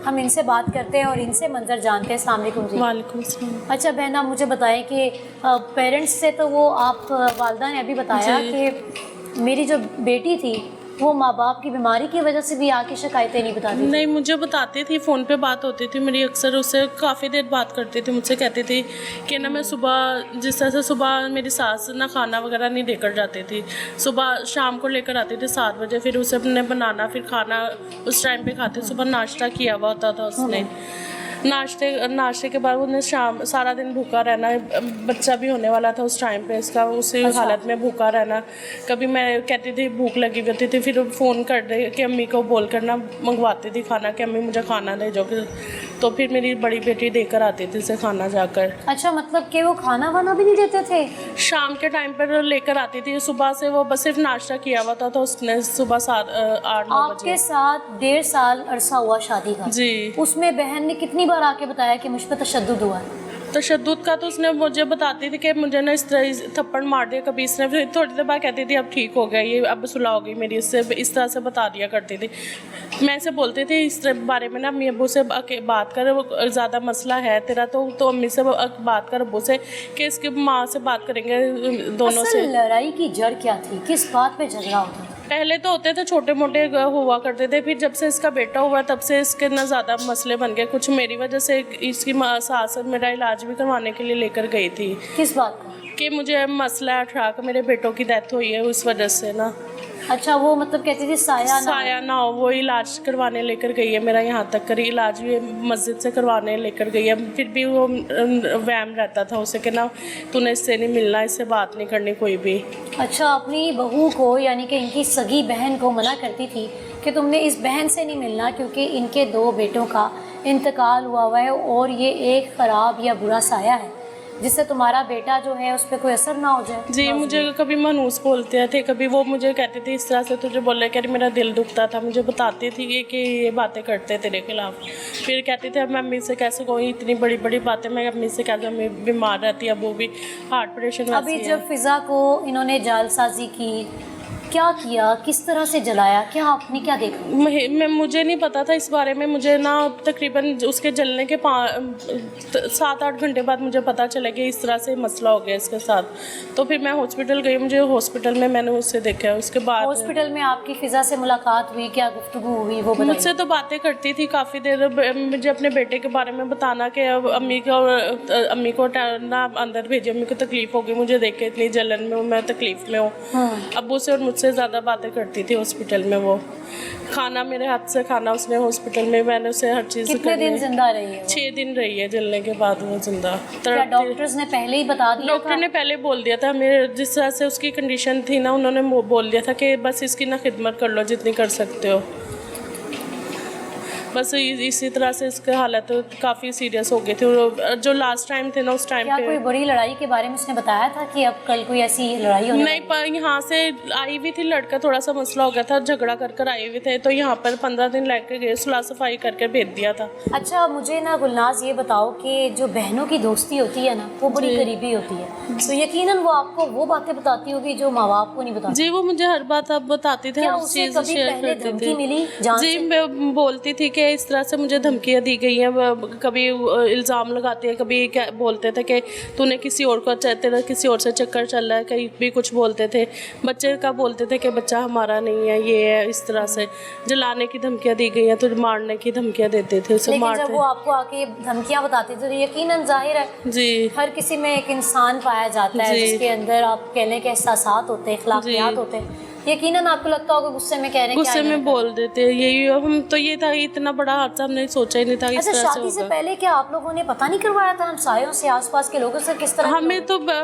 हम इनसे बात करते हैं और इनसे मंजर जानते हैं। अस्सलाम वालेकुम जी। वालेकुम सलाम। अच्छा बहन, आप मुझे बताएं कि पेरेंट्स से तो वो आप वालदा ने अभी बताया कि मेरी जो बेटी थी वो माँ बाप की बीमारी की वजह से भी आके शिकायतें नहीं बताती थी। नहीं, मुझे बताती थी, फ़ोन पे बात होती थी मेरी, अक्सर उससे काफ़ी देर बात करती थी, मुझसे कहती थी कि ना मैं सुबह जिस तरह से सुबह मेरी सास ना खाना वगैरह नहीं लेकर जाती थी, सुबह शाम को लेकर आती थी 7 बजे, फिर उसे अपने बनाना फिर खाना उस टाइम पे खाते, सुबह नाश्ता किया हुआ होता था उसने, नाश्ते के बाद उन्हें शाम सारा दिन भूखा रहना, बच्चा भी होने वाला था उस टाइम पे इसका, उसी हालत में भूखा रहना। कभी मैं कहती थी भूख लगी हुई होती थी, फिर फ़ोन कर दे कि अम्मी को बोल कर ना मंगवाती थी खाना कि अम्मी मुझे खाना दे जाओ, तो फिर मेरी बड़ी बेटी देकर आती थी उसे खाना जाकर। अच्छा, मतलब कि वो खाना वाना भी नहीं देते थे? शाम के टाइम पर लेकर आती थी, सुबह से वो बस सिर्फ नाश्ता किया हुआ था, तो उसने सुबह 8-9 बजे। आपके साथ 1.5 साल अरसा हुआ शादी का जी। उसमें बहन ने कितनी बार आके बताया कि मुझ पर तशद्दुद हुआ है? तशद्दुद का तो उसने मुझे बताती थी कि मुझे ना इस तरह थप्पड़ मार दिया कभी इसने, फिर थोड़ी देर बाद कहती थी अब ठीक हो गया, ये अब सुलह हो गई मेरी इससे, इस तरह से बता दिया करती थी। मैं इसे बोलती थी इस बारे में ना अम्मी अब्बू से बात कर, वो ज़्यादा मसला है तेरा तो अम्मी से बात कर, अब्बू से, कि इसकी माँ से बात करेंगे दोनों से। लड़ाई की जड़ क्या थी? किस बात पे झगड़ा होता था? पहले तो होते थे छोटे मोटे हुआ करते थे, फिर जब से इसका बेटा हुआ तब से इसके ना ज़्यादा मसले बन गए, कुछ मेरी वजह से इसकी सास मेरा इलाज भी करवाने के लिए लेकर गई थी। किस बात का? कि मुझे मसला था कि मेरे बेटों की डेथ हुई है उस वजह से ना। अच्छा, वो मतलब कहती थी साया ना हो, वो इलाज करवाने लेकर गई है मेरा, यहाँ तक करी इलाज भी मस्जिद से करवाने लेकर गई है, फिर भी वो वहम रहता था उसे कि ना तूने इससे नहीं मिलना, इससे बात नहीं करनी कोई भी। अच्छा, अपनी बहू को यानी कि इनकी सगी बहन को मना करती थी कि तुमने इस बहन से नहीं मिलना क्योंकि इनके 2 बेटों का इंतकाल हुआ है और ये एक ख़राब या बुरा साया है जिससे तुम्हारा बेटा जो है उस पर कोई असर ना हो जाए। जी, मुझे कभी मनूस बोलते थे, कभी वो मुझे कहते थे इस तरह से तुझे बोले कि मेरा दिल दुखता था, मुझे बताती थी कि ये बातें करते तेरे खिलाफ, फिर कहती थे मैं अम्मी से कैसे कोई इतनी बड़ी बड़ी बातें, मैं अम्मी से कैसे, अम्मी बीमार रहती है, अब वो भी हार्ट ऑपरेशन। अभी जब फिज़ा को इन्होंने जालसाजी की, क्या किया, किस तरह से जलाया, क्या आपने क्या देखा? मुझे नहीं पता था इस बारे में, मुझे ना तकरीबन उसके जलने के 7-8 घंटे बाद मुझे पता चला कि इस तरह से मसला हो गया इसके साथ, तो फिर मैं हॉस्पिटल गई, मुझे हॉस्पिटल में मैंने उससे देखा, उसके बाद हॉस्पिटल में आपकी फिज़ा से मुलाकात हुई, क्या गुफ्तगू हुई वो बताइए। मुझसे तो बातें करती थी काफ़ी देर, मुझे अपने बेटे के बारे में बताना कि अब अम्मी को ना अंदर भेजी, अम्मी को तकलीफ़ होगी मुझे देख के, इतनी जलन में मैं तकलीफ़ में हूँ। अब्बू से और मुझसे ज़्यादा बातें करती थी हॉस्पिटल में, वो खाना मेरे हाथ से खाना उसने हॉस्पिटल में, मैंने उसे हर चीज़। कितने दिन जिंदा रही है? 6 दिन रही है जलने के बाद वो जिंदा। क्या डॉक्टर्स ने पहले ही बता दिया? डॉक्टर ने पहले बोल दिया था हमें, जिस तरह से उसकी कंडीशन थी ना, उन्होंने बोल दिया था कि बस इसकी ना खिदमत कर लो जितनी कर सकते हो, बस इसी तरह से इसके हालत काफ़ी सीरियस हो गई थी। जो लास्ट टाइम थे ना उस टाइम पे कोई बड़ी लड़ाई के बारे में उसने बताया था कि अब कल कोई ऐसी लड़ाई होने नहीं, पर यहाँ से आई हुई थी, लड़का थोड़ा सा मसला हो गया था, झगड़ा कर आए हुए थे, तो यहाँ पर 15 दिन लेकर गए, सुलह सफाई करके भेज दिया था। अच्छा, मुझे ना गुलनाज ये बताओ कि जो बहनों की दोस्ती होती है ना वो बड़ी करीबी होती है, तो यकीनन वो आपको वो बातें बताती होगी जो माँ बाप को नहीं बताती। जी, वो मुझे हर बात अब बताती थी, हर चीज़ शेयर करती थी। जी, मैं बोलती थी कि इस तरह से मुझे धमकियाँ दी गई हैं, कभी इल्ज़ाम लगाती है, कभी बोलते थे कि तूने किसी और को, तेरा किसी और से चक्कर चल रहा है, कहीं भी कुछ बोलते थे, बच्चे का बोलते थे कि बच्चा हमारा नहीं है, ये है, इस तरह से जलाने की धमकियाँ दी गई हैं, तो मारने की धमकियाँ देते थे उसे, मारते। जब वो आपको आके धमकियाँ बताते थे तो यकीनन जाहिर है जी हर किसी में एक इंसान पाया जाता है जिसके अंदर आप कहने के एहसासात होते हैं, अखलाकियात होते हैं, यकीनन आपको लगता होगा गुस्से में कह रहे हैं, गुस्से में बोल देते हैं, यही हम तो ये था, इतना बड़ा हादसा हमने सोचा ही नहीं था। अच्छा, शादी से पहले क्या आप लोगों ने पता नहीं करवाया था हमसायों से, आसपास के लोगों से, किस तरह?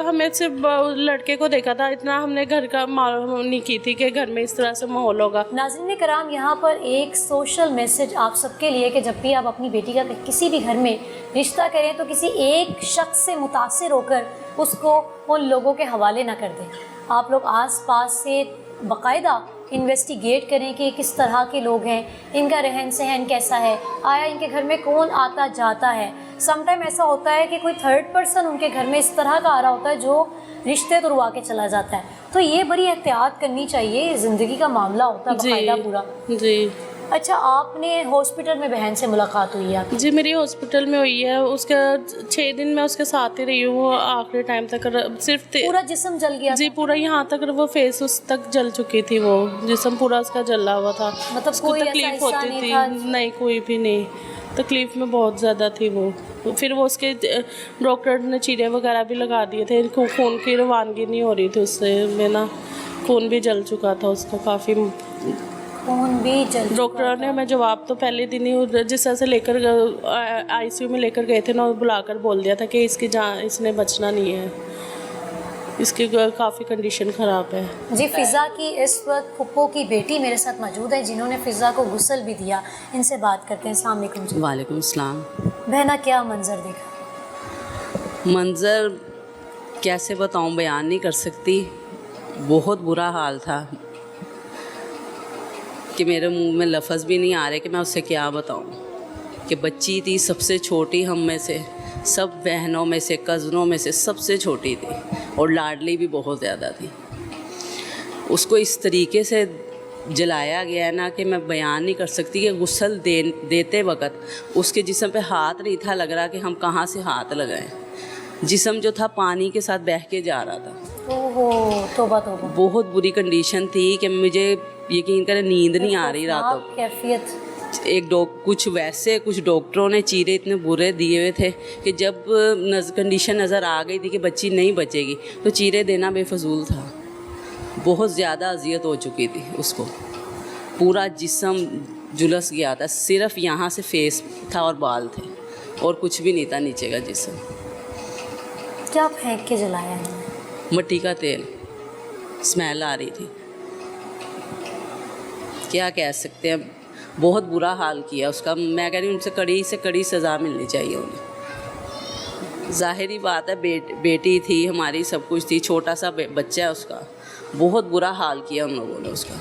हमें सिर्फ लड़के को देखा था, इतना हमने घर का मालूम नहीं की थी कि घर में इस तरह से माहौल होगा। नाज़रीन कराम, यहाँ पर एक सोशल मैसेज आप सबके लिए कि जब भी आप अपनी बेटी का किसी भी घर में रिश्ता करें तो किसी एक शख्स से मुतासिर होकर उसको उन लोगों के हवाले ना कर दें। आप लोग आस पास से बाकायदा इन्वेस्टिगेट करें कि किस तरह के लोग हैं, इनका रहन सहन कैसा है, आया इनके घर में कौन आता जाता है। समटाइम ऐसा होता है कि कोई थर्ड पर्सन उनके घर में इस तरह का आ रहा होता है जो रिश्ते तुड़वा के चला जाता है, तो ये बड़ी एहतियात करनी चाहिए, ज़िंदगी का मामला होता है बाकायदा पूरा। जी। अच्छा, आपने हॉस्पिटल में बहन से मुलाकात हुई है आपकी? जी मेरी हॉस्पिटल में हुई है, उसके 6 दिन मैं उसके साथ ही रही हूँ, वो आखिरी टाइम तक सिर्फ पूरा जिस्म जल गया जी था? पूरा यहाँ तक वो फेस उस तक जल चुकी थी, वो जिस्म पूरा उसका जला हुआ था। मतलब उसको कोई ऐसा तकलीफ हिस्सा होती नहीं थी? था? नहीं, कोई भी नहीं, तकलीफ में बहुत ज़्यादा थी वो। फिर वो उसके डॉक्टर ने चीरे वगैरह भी लगा दिए थे, खून की रवानगी नहीं हो रही थी उससे में ना, खून भी जल चुका था उसका काफ़ी। खून भी जल चुका डॉक्टर ने था। हमें जवाब तो पहले दिन ही जिस तरह से लेकर आईसीयू में लेकर गए थे ना, बुलाकर बोल दिया था कि इसकी जान, इसने बचना नहीं है, इसकी काफ़ी कंडीशन ख़राब है। जी, फ़िज़ा की इस वक्त फुप्पो की बेटी मेरे साथ मौजूद है, जिन्होंने फ़िज़ा को गुस्ल भी दिया। इनसे बात करते हैं। अस्सलाम वालेकुम जी। वालेकुम सलाम। बहना, क्या मंजर देखा? मंज़र कैसे बताऊं, बयान नहीं कर सकती। बहुत बुरा हाल था कि मेरे मुंह में लफ्ज़ भी नहीं आ रहे कि मैं उससे क्या बताऊं। कि बच्ची थी, सबसे छोटी हम में से, सब बहनों में से, कज़नों में से सबसे छोटी थी और लाडली भी बहुत ज़्यादा थी। उसको इस तरीके से जलाया गया है ना कि मैं बयान नहीं कर सकती। कि गुस्ल देते वक़्त उसके जिस्म पे हाथ नहीं था लग रहा कि हम कहाँ से हाथ लगाएं। जिस्म जो था पानी के साथ बह के जा रहा था। ओहो, तौबा तौबा। बहुत बुरी कंडीशन थी कि मुझे यकीन करें नींद नहीं आ रही रातों। कैफियत। कुछ डॉक्टरों ने चीरे इतने बुरे दिए हुए थे कि जब कंडीशन नज़र आ गई थी कि बच्ची नहीं बचेगी तो चीरे देना बेफजूल था। बहुत ज़्यादा अजियत हो चुकी थी उसको, पूरा जिस्म जुलस गया था, सिर्फ यहाँ से फेस था और बाल थे और कुछ भी नहीं था नीचे का जिस्म। क्या फेंक के जलाया है? मिट्टी का तेल, स्मेल आ रही थी। क्या कह सकते हैं, बहुत बुरा हाल किया उसका। मैं कह रही हूँ उनसे कड़ी से कड़ी सज़ा मिलनी चाहिए उन्हें। ज़ाहिरी बात है, बेटी थी हमारी, सब कुछ थी, छोटा सा बच्चा है उसका। बहुत बुरा हाल किया उन लोगों ने उसका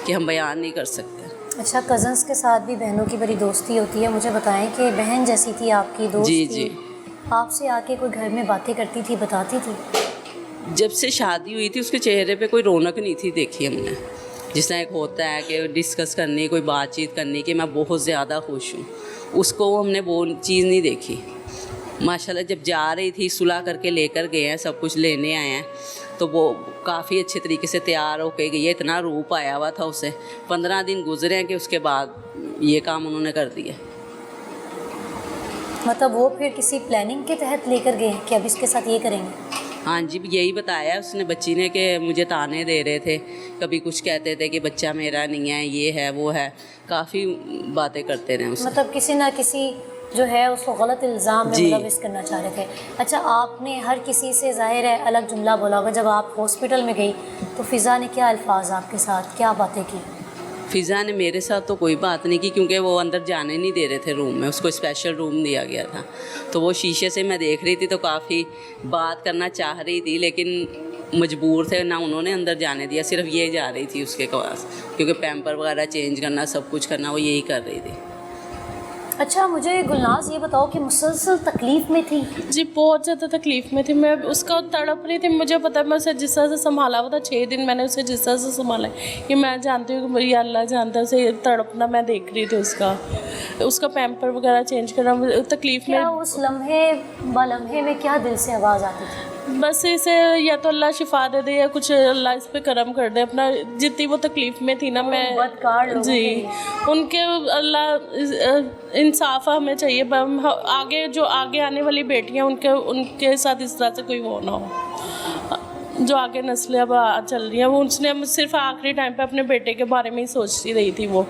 कि हम बयान नहीं कर सकते। अच्छा, कज़न्स के साथ भी बहनों की बड़ी दोस्ती होती है। मुझे बताएं कि बहन जैसी थी आपकी, दोस्त जी थी, जी। आपसे आके कोई घर में बातें करती थी, बताती थी? जब से शादी हुई थी उसके चेहरे पे कोई रौनक नहीं थी देखी हमने। जिस तरह एक होता है कि डिस्कस करनी, कोई बातचीत करनी कि मैं बहुत ज़्यादा खुश हूँ, उसको हमने वो चीज़ नहीं देखी। माशाल्लाह जब जा रही थी, सुलह करके लेकर गए हैं, सब कुछ लेने आए हैं, तो वो काफ़ी अच्छे तरीके से तैयार होकर गई है। इतना रूप आया हुआ था उसे। 15 दिन गुजरे हैं कि उसके बाद ये काम उन्होंने कर दिया। मतलब वो फिर किसी प्लानिंग के तहत लेकर गए कि अब इसके साथ ये करेंगे? हाँ जी, यही बताया उसने, बच्ची ने, कि मुझे ताने दे रहे थे, कभी कुछ कहते थे कि बच्चा मेरा नहीं है, ये है वो है, काफ़ी बातें करते रहे उससे। मतलब किसी ना किसी जो है उसको गलत इल्ज़ाम में जी। मुलविस करना चाह रहे थे। अच्छा, आपने हर किसी से ज़ाहिर है अलग जुमला बोला होगा। जब आप हॉस्पिटल में गई तो फ़िज़ा ने क्या अल्फाज आपके साथ, क्या बातें की? फ़िज़ा ने मेरे साथ तो कोई बात नहीं की, क्योंकि वो अंदर जाने नहीं दे रहे थे रूम में। उसको स्पेशल रूम दिया गया था, तो वो शीशे से मैं देख रही थी, तो काफ़ी बात करना चाह रही थी, लेकिन मजबूर थे ना, उन्होंने अंदर जाने दिया। सिर्फ ये जा रही थी उसके पास, क्योंकि पैम्पर वगैरह चेंज करना, सब कुछ करना, वो यही कर रही थी। अच्छा, मुझे गुलनाज़ ये बताओ कि मुसलसल तकलीफ़ में थी? जी बहुत ज़्यादा तकलीफ़ में थी मैं, उसका तड़प रही थी। मुझे पता है, मैं उसे जिस तरह से संभाला हुआ था, 6 दिन मैंने उसे जिस तरह से संभाला है कि मैं जानती हूँ कि मेरी अल्लाह जानता है, उसे तड़पना मैं देख रही थी। उसका पैम्पर वगैरह चेंज करना, तकलीफ़ क्या में। उस लम्हे बलम्हे में क्या दिल से आवाज़ आती थी? बस इसे या तो अल्लाह शिफा दे दे या कुछ अल्लाह इस पे करम कर दे। अपना जितनी वो तकलीफ़ में थी ना, मैं बदकार लोगों जी के लिए। उनके अल्लाह इंसाफ हमें चाहिए। आगे जो आगे आने वाली बेटियां, उनके साथ इस तरह से कोई वो ना हो। जो आगे नस्लें अब चल रही हैं, वो उसने सिर्फ आखिरी टाइम पे अपने बेटे के बारे में ही सोचती रही थी वो,